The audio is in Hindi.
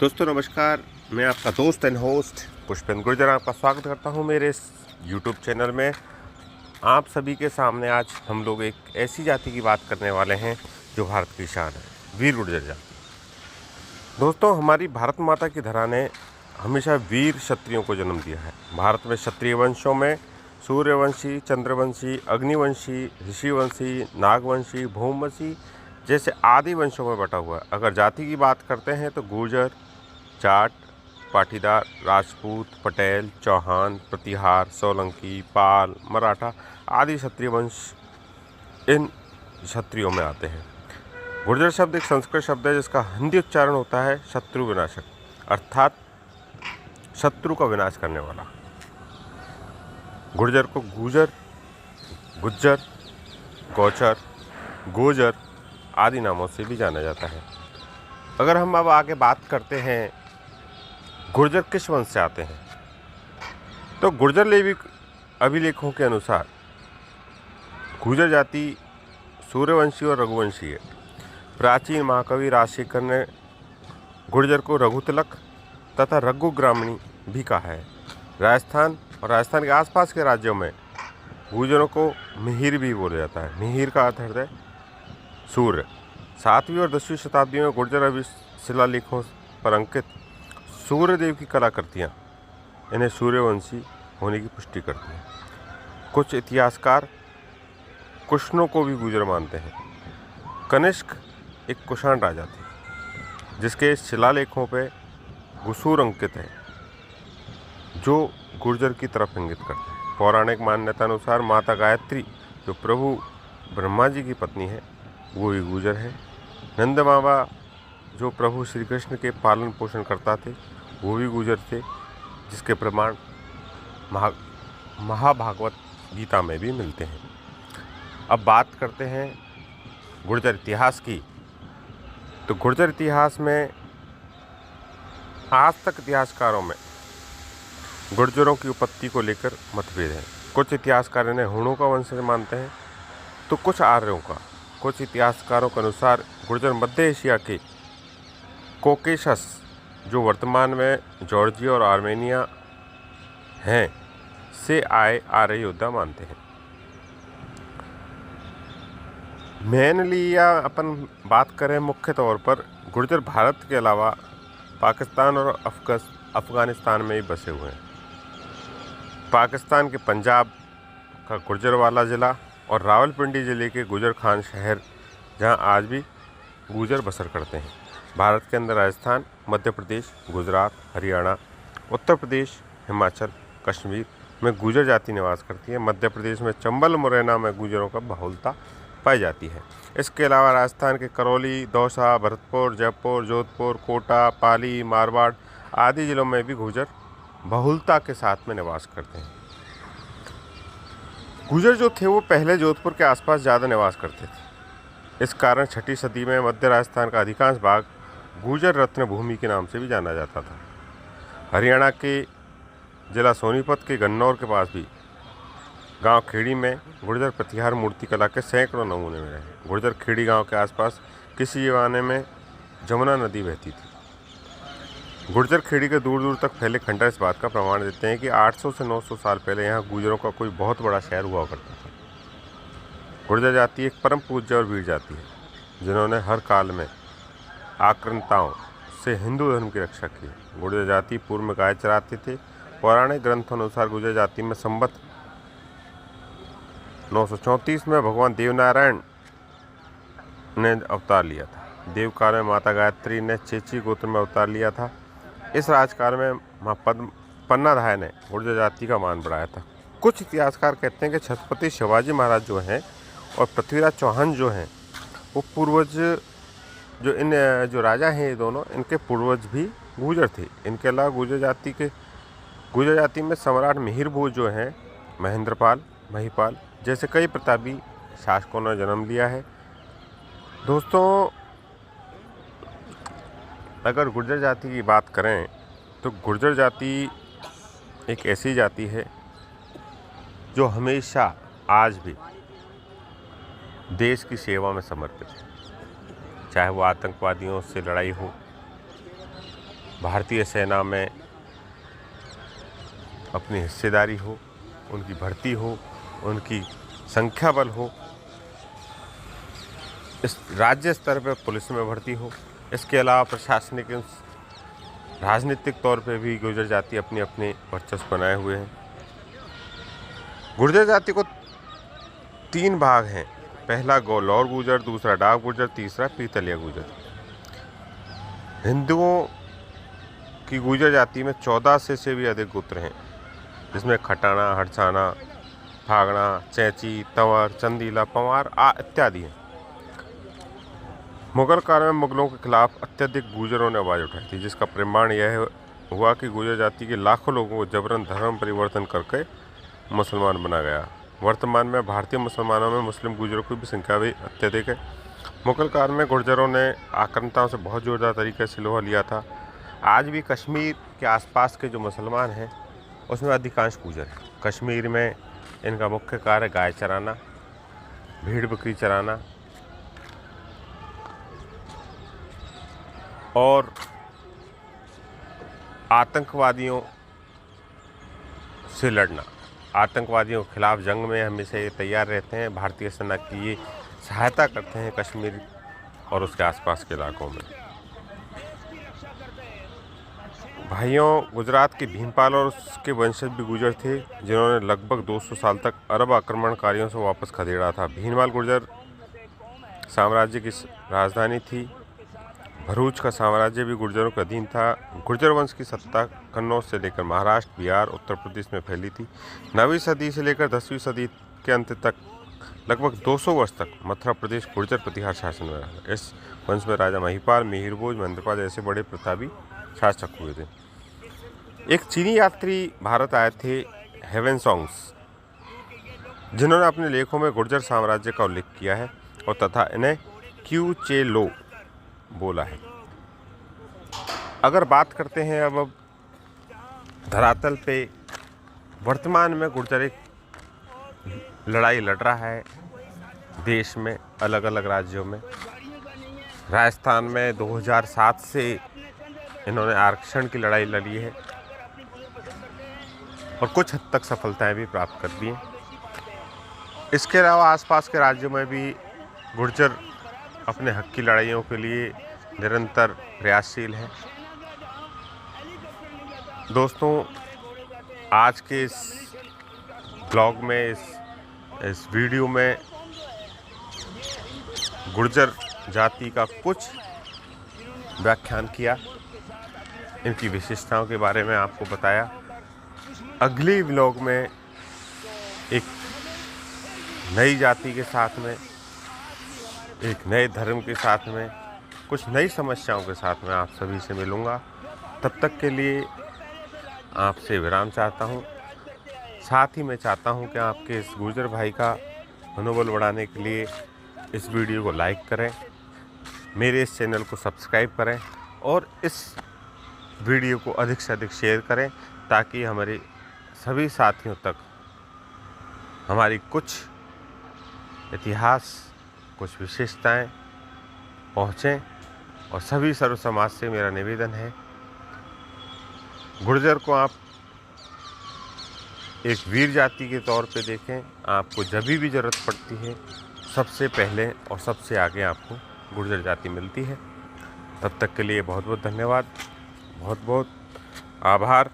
दोस्तों नमस्कार, मैं आपका दोस्त एंड होस्ट पुष्पेंद्र गुर्जर आपका स्वागत करता हूं मेरे इस यूट्यूब चैनल में। आप सभी के सामने आज हम लोग एक ऐसी जाति की बात करने वाले हैं जो भारत की शान है, वीर गुर्जर जाति। दोस्तों, हमारी भारत माता की धरा ने हमेशा वीर क्षत्रियों को जन्म दिया है। भारत में क्षत्रिय वंशों में सूर्यवंशी, चंद्रवंशी, अग्निवंशी, ऋषिवंशी, नागवंशी, भौमवंशी जैसे आदि वंशों में बटा हुआ है। अगर जाति की बात करते हैं तो गुर्जर, जाट, पाटीदार, राजपूत, पटेल, चौहान, प्रतिहार, सोलंकी, पाल, मराठा आदि क्षत्रिय वंश इन क्षत्रियों में आते हैं। गुर्जर शब्द एक संस्कृत शब्द है जिसका हिंदी उच्चारण होता है शत्रु विनाशक, अर्थात शत्रु का विनाश करने वाला। गुर्जर को गूजर, गुज्जर, गौचर, गोजर आदि नामों से भी जाना जाता है। अगर हम अब आगे बात करते हैं गुर्जर किस वंश से आते हैं, तो गुर्जर लिपि अभिलेखों के अनुसार गुर्जर जाति सूर्यवंशी और रघुवंशी है। प्राचीन महाकवि राजशेखर ने गुर्जर को रघुतिलक तथा रघु ग्रामणी भी कहा है। राजस्थान और राजस्थान के आसपास के राज्यों में गुर्जरों को मिहिर भी बोला जाता है। मिहिर का अर्थ है सूर्य। 7वीं और 10वीं शताब्दी में गुर्जर शिलालेखों पर अंकित सूर्य देव की कलाकृतियाँ इन्हें सूर्यवंशी होने की पुष्टि करती हैं। कुछ इतिहासकार कुशनों को भी गुर्जर मानते हैं। कनिष्क एक कुषाण राजा थे जिसके शिलालेखों पे गुसूर अंकित है जो गुर्जर की तरफ इंगित करते हैं। पौराणिक मान्यता अनुसार माता गायत्री जो प्रभु ब्रह्मा जी की पत्नी है वो भी गुर्जर है। नंद बाबा जो प्रभु श्री कृष्ण के पालन पोषण करता थे वो भी गुर्जर थे, जिसके प्रमाण महाभागवत गीता में भी मिलते हैं। अब बात करते हैं गुर्जर इतिहास की। तो गुर्जर इतिहास में आज तक इतिहासकारों में गुर्जरों की उत्पत्ति को लेकर मतभेद है। कुछ इतिहासकार इन्हें हुणों का वंशज मानते हैं तो कुछ आर्यों का। कुछ इतिहासकारों के अनुसार गुर्जर मध्य एशिया के कोकेशस जो वर्तमान में जॉर्जिया और आर्मेनिया हैं से आए आर्य योद्धा मानते हैं। मेनली या अपन बात करें मुख्य तौर पर गुर्जर भारत के अलावा पाकिस्तान और अफ़गानिस्तान में ही बसे हुए हैं। पाकिस्तान के पंजाब का गुर्जरवाला ज़िला और रावलपिंडी ज़िले के गुजर खान शहर जहां आज भी गुर्जर बसर करते हैं। भारत के अंदर राजस्थान, मध्य प्रदेश, गुजरात, हरियाणा, उत्तर प्रदेश, हिमाचल, कश्मीर में गुर्जर जाति निवास करती है। मध्य प्रदेश में चंबल, मुरैना में गुर्जरों का बहुलता पाई जाती है। इसके अलावा राजस्थान के करौली, दौसा, भरतपुर, जयपुर, जोधपुर, कोटा, पाली, मारवाड़ आदि जिलों में भी गुर्जर बहुलता के साथ में निवास करते हैं। गुर्जर जो थे वो पहले जोधपुर के आसपास ज़्यादा निवास करते थे। इस कारण 6वीं सदी में मध्य राजस्थान का अधिकांश भाग गुर्जर रत्न भूमि के नाम से भी जाना जाता था। हरियाणा के जिला सोनीपत के गन्नौर के पास भी गांव खेड़ी में गुर्जर प्रतिहार मूर्तिकला के सैकड़ों नमूने मिले हैं। गुर्जर खेड़ी गांव के आसपास किसी ज़माने में जमुना नदी बहती थी। गुर्जर खेड़ी के दूर दूर तक फैले खंडर इस बात का प्रमाण देते हैं कि 800 से 900 साल पहले यहाँ गुर्जरों का कोई बहुत बड़ा शहर हुआ करता था। गुर्जर जाति एक परम पूज्य और वीर जाति है जिन्होंने हर काल में आक्रांताओं से हिंदू धर्म की रक्षा की। गुर्जर जाति पूर्व में गाय चराते थे। पौराणिक ग्रंथों अनुसार गुर्जर जाति में संवत 934 में भगवान देवनारायण ने अवतार लिया था। देवकाल में माता गायत्री ने चेची गोत्र में अवतार लिया था। इस राजकाल में माँ पन्नाधाय ने गुर्जर जाति का मान बढ़ाया था। कुछ इतिहासकार कहते हैं कि छत्रपति शिवाजी महाराज जो हैं और पृथ्वीराज चौहान जो हैं वो पूर्वज जो राजा हैं ये दोनों इनके पूर्वज भी गुर्जर थे। इनके अलावा गुर्जर जाति में सम्राट मिहिर भोज जो हैं महेंद्रपाल, महिपाल जैसे कई प्रतापी शासकों ने जन्म लिया है। दोस्तों, अगर गुर्जर जाति की बात करें तो गुर्जर जाति एक ऐसी जाति है जो हमेशा आज भी देश की सेवा में समर्पित है। चाहे वो आतंकवादियों से लड़ाई हो भारतीय सेना में अपनी हिस्सेदारी हो, उनकी भर्ती हो, उनकी संख्या बल हो, इस राज्य स्तर पर पुलिस में भर्ती हो। इसके अलावा प्रशासनिक राजनीतिक तौर पे भी गुर्जर जाति अपनी अपनी वर्चस्व बनाए हुए हैं। गुर्जर जाति को 3 भाग हैं। पहला गौलौर गुर्जर, दूसरा डाक गुर्जर, तीसरा पीतलिया गुर्जर। हिंदुओं की गुर्जर जाति में 14 से भी अधिक गोत्र हैं, जिसमें खटाना, हरसाना, फागड़ा, चैची, तंवर, चंदीला, पंवार इत्यादि हैं। मुगल काल में मुगलों के खिलाफ अत्यधिक गुर्जरों ने आवाज़ उठाई थी, जिसका प्रमाण यह हुआ कि गुर्जर जाति के लाखों लोगों को जबरन धर्म परिवर्तन करके मुसलमान बना गया। वर्तमान में भारतीय मुसलमानों में मुस्लिम गुर्जरों की भी संख्या भी अत्यधिक है। मुगल काल में गुर्जरों ने आक्रामकताओं से बहुत जोरदार तरीके से लोहा लिया था। आज भी कश्मीर के आसपास के जो मुसलमान हैं उसमें अधिकांश गुर्जर हैं। कश्मीर में इनका मुख्य कार्य गाय चराना, भेड़ बकरी चराना और आतंकवादियों से लड़ना। आतंकवादियों के खिलाफ जंग में हमेशा ये तैयार रहते हैं। भारतीय सेना की ये सहायता करते हैं कश्मीर और उसके आसपास के इलाकों में। भाइयों, गुजरात के भीमपाल और उसके वंशज भी गुर्जर थे, जिन्होंने लगभग 200 साल तक अरब आक्रमणकारियों से वापस खदेड़ा था। भीमपाल गुर्जर साम्राज्य की राजधानी थी। भरूच का साम्राज्य भी गुर्जरों का अधीन था। गुर्जर वंश की सत्ता कन्नौज से लेकर महाराष्ट्र, बिहार, उत्तर प्रदेश में फैली थी। 9वीं सदी से लेकर 10वीं सदी के अंत तक लगभग 200 वर्ष तक मथुरा प्रदेश गुर्जर प्रतिहार शासन में रहा। इस वंश में राजा महिपाल, मिहिरभोज, महेंद्रपाल जैसे बड़े प्रतापी शासक हुए थे। एक चीनी यात्री भारत आए थे, हेवेनसोंग्स, जिन्होंने अपने लेखों में गुर्जर साम्राज्य का उल्लेख किया है और तथा इन्हें क्यूचेलो बोला है। अगर बात करते हैं अब धरातल पे, वर्तमान में गुर्जर एक लड़ाई लड़ रहा है देश में, अलग अलग राज्यों में। राजस्थान में 2007 से इन्होंने आरक्षण की लड़ाई लड़ी है और कुछ हद तक सफलताएं भी प्राप्त कर ली हैं। इसके अलावा आसपास के राज्यों में भी गुर्जर अपने हक की लड़ाइयों के लिए निरंतर प्रयासशील हैं। दोस्तों, आज के इस ब्लॉग में, इस वीडियो में गुर्जर जाति का कुछ व्याख्यान किया, इनकी विशेषताओं के बारे में आपको बताया। अगली ब्लॉग में एक नई जाति के साथ में, एक नए धर्म के साथ में, कुछ नई समस्याओं के साथ में आप सभी से मिलूँगा। तब तक के लिए आपसे विराम चाहता हूँ। साथ ही मैं चाहता हूँ कि आपके इस गुर्जर भाई का मनोबल बढ़ाने के लिए इस वीडियो को लाइक करें, मेरे इस चैनल को सब्सक्राइब करें और इस वीडियो को अधिक से अधिक शेयर करें, ताकि हमारे सभी साथियों तक हमारी कुछ इतिहास, कुछ विशेषताएं पहुँचें। और सभी सर्व समाज से मेरा निवेदन है, गुर्जर को आप एक वीर जाति के तौर पे देखें। आपको जब भी ज़रूरत पड़ती है, सबसे पहले और सबसे आगे आपको गुर्जर जाति मिलती है। तब तक के लिए बहुत बहुत धन्यवाद, बहुत बहुत आभार।